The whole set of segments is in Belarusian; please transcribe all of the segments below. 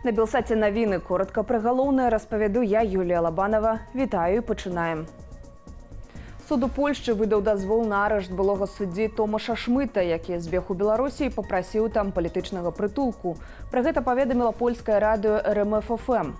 На Белсаті новини. Коротко про головне розповіду я, Юлія Лобанова. Вітаю і починаємо. Суд у Польщі видав дозвол на арешт былого судді Томаша Шмыта, які збіг у Білорусі і попросив там політичного притулку. Про гэта паведаміла польскае радыё РМФ-ФМ.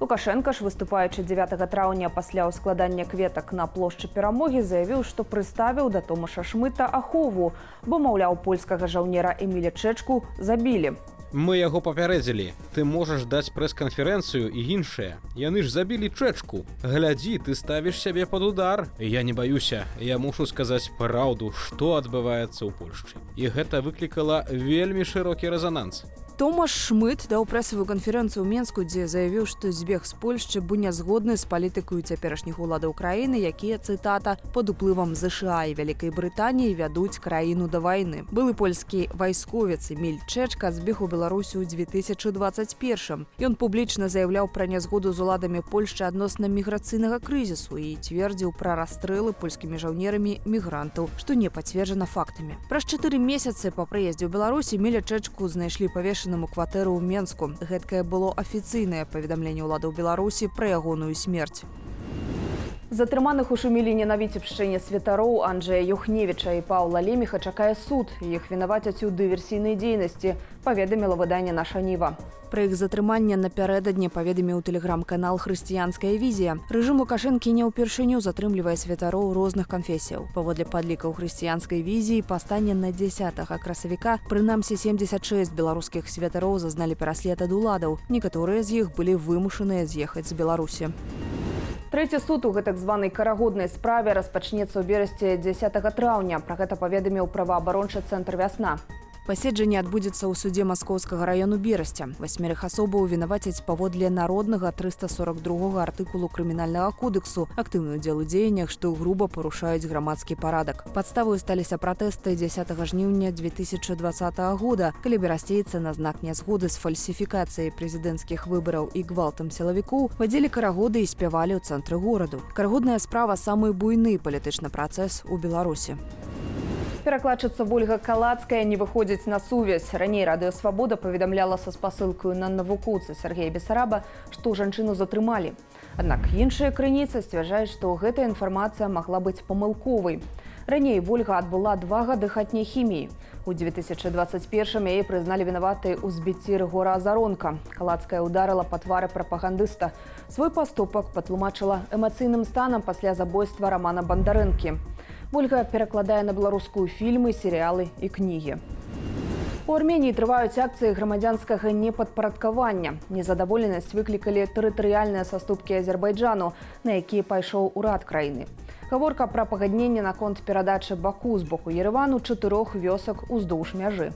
Лукашенко ж, выступаючы 9 траўня пасля ўскладання кветак на плошчы Перамогі, заявіў, што прыставіў да Томаша Шмыта ахову, бо, маўляў, польскага жаўнера Эміля Чэчку забілі. Мы яго папярэдзілі. Ты можаш даць прэс-канферэнцыю і іншае. Яны ж забілі Чэчку. Глядзі, ты ставіш сябе пад удар. Я не баюся. Я мушу сказаць праўду, што адбываецца ў Польшчы. І гэта выклікала вельмі шырокі рэзананс. Томаш Шмыт даў прэсавую канферэнцыю ў Менску, дзе заявіў, што збег з Польшчы бо не згодны з палітыкаю цяперашніх уладаў краіны, якія, цытата, пад уплывам ЗША і Вялікай Брытаніі вядуць краіну да вайны. Былы польскі вайсковец Эміль Чэчка збег у Беларусі ў 2021. Ён публічна заяўляў пра нязгоду з уладамі Польшчы адносна міграцыйнага крызісу і цвердзіў пра расстрэлы польскімі жаўнерамі мігрантаў, што не пацверджана фактамі. Праз 4 месяцы па прыездзе ў Беларусь Эміля Чэчку знайшлі павешаным у кватэру ў Менску. Гэткае было афіцыйнае паведамленне ўладаў Беларусі пра ягоную смерць. Затрыманых у Шуміліне на віцебшчыне святароў Анджэя Юхневіча і Паўла Леміха чакае суд. Іх вінавацяць у дыверсійнай дзейнасці, паведаміла выданне «Наша Ніва». Пра іх затрыманне напярэдадні паведаміў тэлеграм-канал «Хрысціянская візія». Рэжым Лукашэнкі не ўпершыню затрымлівае святароў розных канфесіяў. Паводле падлікаў хрысціянскай візіі, па стане на 10 красавіка прынамсі 76 беларускіх святароў зазналі пераслед ад уладаў. Некаторыя з іх былі вымушаныя з'ехаць з Беларусі. Трэці суд у гэтак званай карагоднай справе распачнецца ў берасці 10 траўня. Пра гэта паведаміў праваабарончы цэнтр «Вясна». Паседжанне адбудзецца ў судзе Маскоўскага раёну Берасця. 8 асобаў вінавацяць паводле народнага 342 артыкулу крымінальнага кодексу, актыўны ўдзел у дзеяннях, што груба парушаюць грамадскі парадак. Падставою сталіся пратэсты 10 жніўня 2020 года, калі берасцейцы на знак нязгоды з фальсіфікацыяй прэзідэнцкіх выбараў і гвалтам сілавікоў вадзілі карагоды і спявалі ў цэнтры гораду. Карагодная справа самы буйны палітычны працэс у Беларусі. Перакладчыца Вольга Калацкая не выходзіць на сувязь. Раней радыё «Свабода» паведамляла са спасылкаю на навукоўца Сергея Бесараба, што жанчыну затрымалі. Аднак іншыя крыніцы сцвярджаюць, што гэтая інфармацыя магла быць памылковай. Раней Вольга адбыла 2 гады хатняй хіміі. У 2021 яе прызналі вінаватай у збіцці Рыгора Азаронка. Калацкая ударыла па твары прапагандыста. Свой паступак патлумачыла эмацыйным станам пасля забойства Рамана Бандарэнкі. Вольга перакладае на беларускую фільмы, серыялы і кнігі. У Арменіі трываюць акцыі грамадзянскага непадпарадкавання. Незадаволенасць выклікалі тэрытарыяльныя саступкі Азербайджану, на якія пайшоў урад краіны. Гаворка пра пагадненне наконт перадачы Баку з боку Ерэвану 4 вёсак уздоўж мяжы.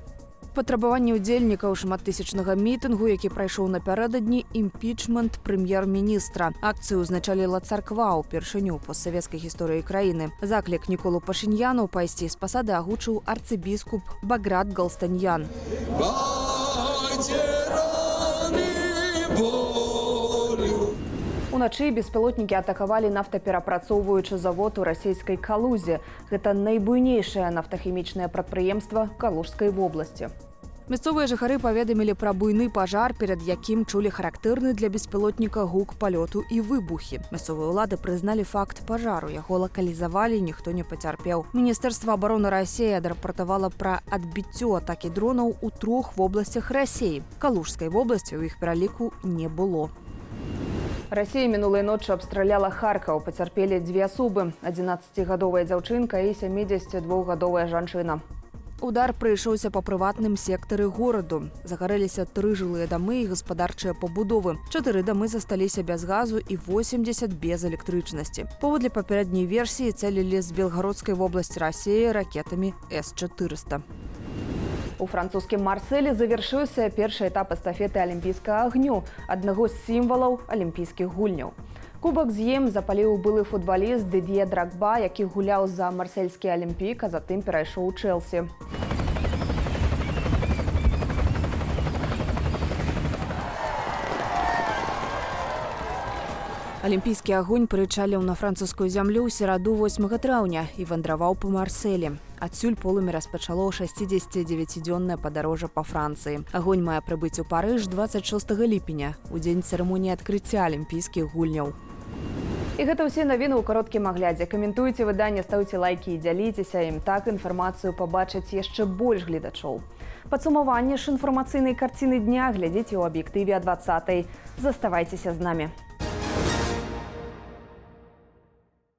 Патрабаванне ўдзельнікаў шматтысячнага мітынгу, які прайшоў напярэдадні імпічмент прэм'ер-міністра. Акцыю ўзначаліла царква ўпершыню постсавецкай гісторыі краіны. Заклік Ніколу Пашыньяну пайсці з пасады агучыў арцыбіскуп Баграт Галстаньян. Уначы беспілотнікі атакавалі нафтаперапрацоўваючы завод у расійскай Калузе. Гэта найбуйнейшае нафтахімічнае прадпрыемства Калужскай вобласці. Мясцовыя жыхары паведамілі пра буйны пажар, перад якім чулі характэрны для беспілотніка гук палёту і выбухі. Мясцовыя ўлады прызналі факт пажару, яго лакалізавалі, ніхто не пацярпеў. Міністэрства абароны Расіі адрапартавала пра адбіццё атакі дронаў у 3 вобласцях Расіі. Калужскай вобласці ў іх пераліку не было. Расія мінулай ноччу абстраляла Харкаў. Пацярпелі 2 асобы – 11-гадовая дзяўчынка і 72-гадовая жанчына. Удар прыйшоўся па прыватным сектары гораду. Загарэліся 3 жылыя дамы і гаспадарчыя пабудовы. 4 дамы засталіся без газу і 80 без электрычнасці. Паводле папярэдняй версіі цэлілі з Белгародскай вобласці Расіі ракетамі С-400. У французскім Марселі завяршыўся першы этап эстафеты алімпійскага агню, аднаго з сімвалаў алімпійскіх гульняў. Кубак з ім запаліў былы футбаліст Дид'е Драгба, які гуляў за марсельскі алімпік, а затым перайшоў у Чэлсі. Алімпійскі агонь прычаліў на французскую зямлю ў сераду 8 траўня і вандраваў па Марселі. Адсюль полымя распачало 69-дзённае падарожжа па Францыі. Агонь мае прыбыць у Парыж 26 ліпеня, у дзень цырымоніі адкрыцця алімпійскіх гульняў. І гэта ўсе навіны ў кароткім аглядзе. Каментуйце выданне, стаўце лайкі і дзяліцеся ім. Так інфармацыю пабачыць яшчэ больш гледачоў. Падсумаванне ж інфармацыйнай карціны дня глядзіце ў аб'ектыве о 20-й. Заставайцеся з намі.